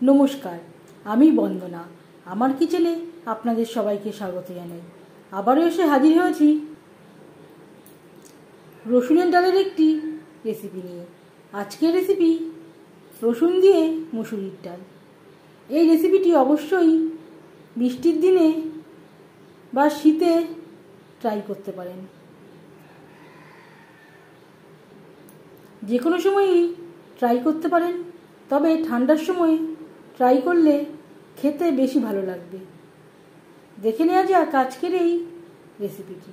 নমস্কার, আমি বন্দনা। আমার কিচেনে আপনাদের সবাইকে স্বাগত জানাই। আবারও এসে হাজির হয়েছি রসুনের ডালের একটি রেসিপি নিয়ে। আজকের রেসিপি রসুন দিয়ে মুসুরির ডাল। এই রেসিপিটি অবশ্যই বৃষ্টির দিনে বা শীতে ট্রাই করতে পারেন। যে কোনো সময়ই ট্রাই করতে পারেন, তবে ঠান্ডার সময় ট্রাই করলে খেতে বেশি ভালো লাগবে। দেখে নেওয়া যাক আজকের এই রেসিপিটি।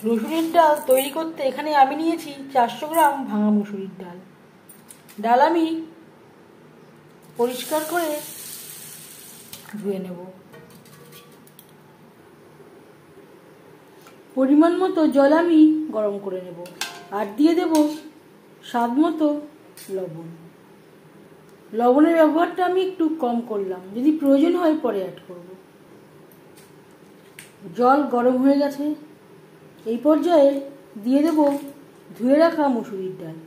রসুনের ডাল তৈরি করতে এখানে আমি নিয়েছি 400 গ্রাম ভাঙা মুসুরির ডাল। ডাল আমি পরিষ্কার করে ধুয়ে নেব। পরিমাণ মতো জল আমি গরম করে নেব, আর দিয়ে দেব স্বাদ মতো লবণ। লবণের ব্যবহারটা আমি একটু কম করলাম, যদি প্রয়োজন হয় পরে অ্যাড করব। জল গরম হয়ে গেছে, এই পর্যায়ে দিয়ে দেব ধুয়ে রাখা মুসুরির ডাল।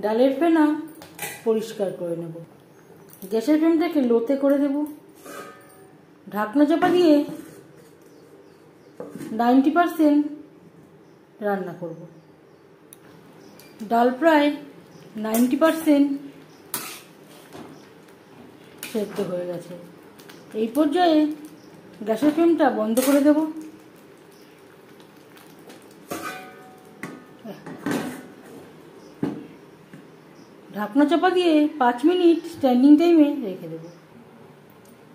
ডালের ফেনা পরিষ্কার করে নেব। গ্যাসের ফ্লেমটাকে লোতে করে দেব। ঢাকনা চাপা দিয়ে 90% রান্না করব। ডাল প্রায় 90% সেদ্ধ হয়ে গেছে। এই পর্যায়ে গ্যাসের ফ্লেমটা বন্ধ করে দেব। ঢাকনা চাপা দিয়ে 5 মিনিট স্ট্যান্ডিং টাইমে রেখে দেব।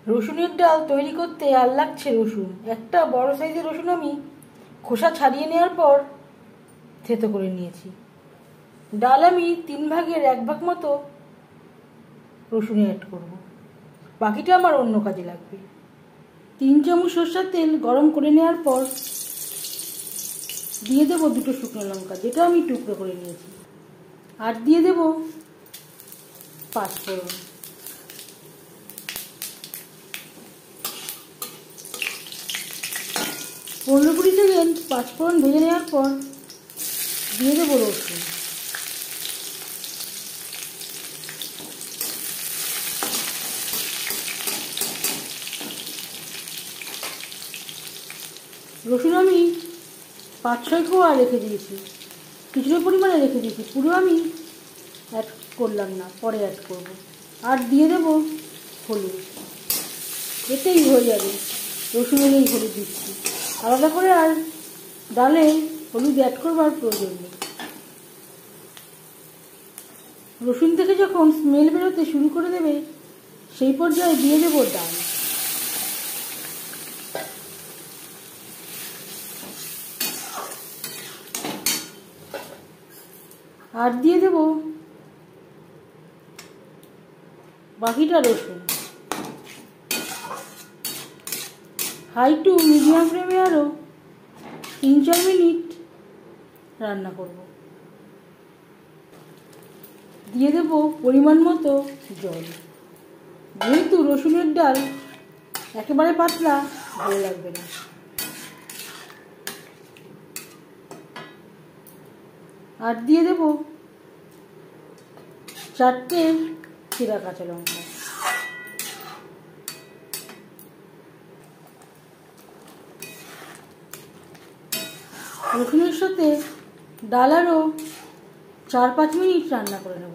রসুনের ডাল তৈরি করতে আর লাগছে রসুন। একটা বড় সাইজের রসুন আমি খোসা ছাড়িয়ে নেওয়ার পর থেতো করে নিয়েছি। ডাল আমি 3 ভাগের 1 ভাগ মতো রসুনে অ্যাড করব, বাকিটা আমার অন্য কাজে লাগবে। 3 চামচ সরষের তেল গরম করে নেওয়ার পর দিয়ে দেব 2টো শুকনো লঙ্কা, যেটা আমি টুকরো করে নিয়েছি, আর দিয়ে দেব পাঁচফোড়ন। পনেরো 20 সেকেন্ড পাঁচফোড়ন ভেজে নেওয়ার পর দিয়ে দেব রসুন। রসুন আমি 5-6 কোয়া রেখে দিয়েছি, কিছুটা পরিমাণে রেখে দিয়েছি, পুরো আমি অ্যাড করলাম না, পরে অ্যাড করব। আর দিয়ে দেব হলুদ। এতেই হয়ে যাবে, রসুনের এই হলুদ দিচ্ছি, আলাদা করে আর ডালে হলুদ অ্যাড করবার প্রয়োজন নেই। রসুন থেকে যখন স্মেল বেরোতে শুরু করে দেবে, সেই পর্যায়ে দিয়ে দেব ডাল। আর দিয়ে দেব বাকিটা রসুন। হাই টু মিডিয়াম ফ্লেমে আরও 3-4 মিনিট রান্না করব। দিয়ে দেব পরিমাণ মতো জল। যেহেতু রসুনের ডাল একেবারে পাতলা ভালো লাগবে না। আর দিয়ে দেব 4টে চিরা কাঁচা লঙ্কা। রসুনের সাথে ডাল আরও 4-5 মিনিট রান্না করে নেব।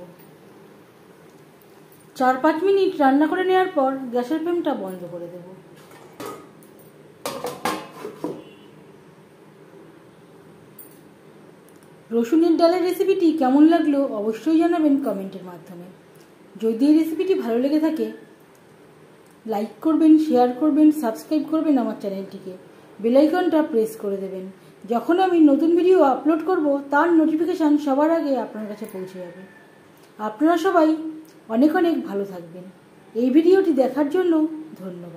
4-5 মিনিট রান্না করে নেওয়ার পর গ্যাসের ফ্লেমটা বন্ধ করে দেব। রসুনের ডালের রেসিপিটি কেমন লাগলো অবশ্যই জানাবেন কমেন্টের মাধ্যমে। যদি এই রেসিপিটি ভালো লেগে থাকে লাইক করবেন, শেয়ার করবেন, সাবস্ক্রাইব করবেন আমার চ্যানেলটিকে, বেল আইকনটা প্রেস করে দেবেন, যখন আমি নতুন ভিডিও আপলোড করব তার নোটিফিকেশান সবার আগে আপনার কাছে পৌঁছে যাবে। আপনারা সবাই অনেক অনেক ভালো থাকবেন। এই ভিডিওটি দেখার জন্য ধন্যবাদ।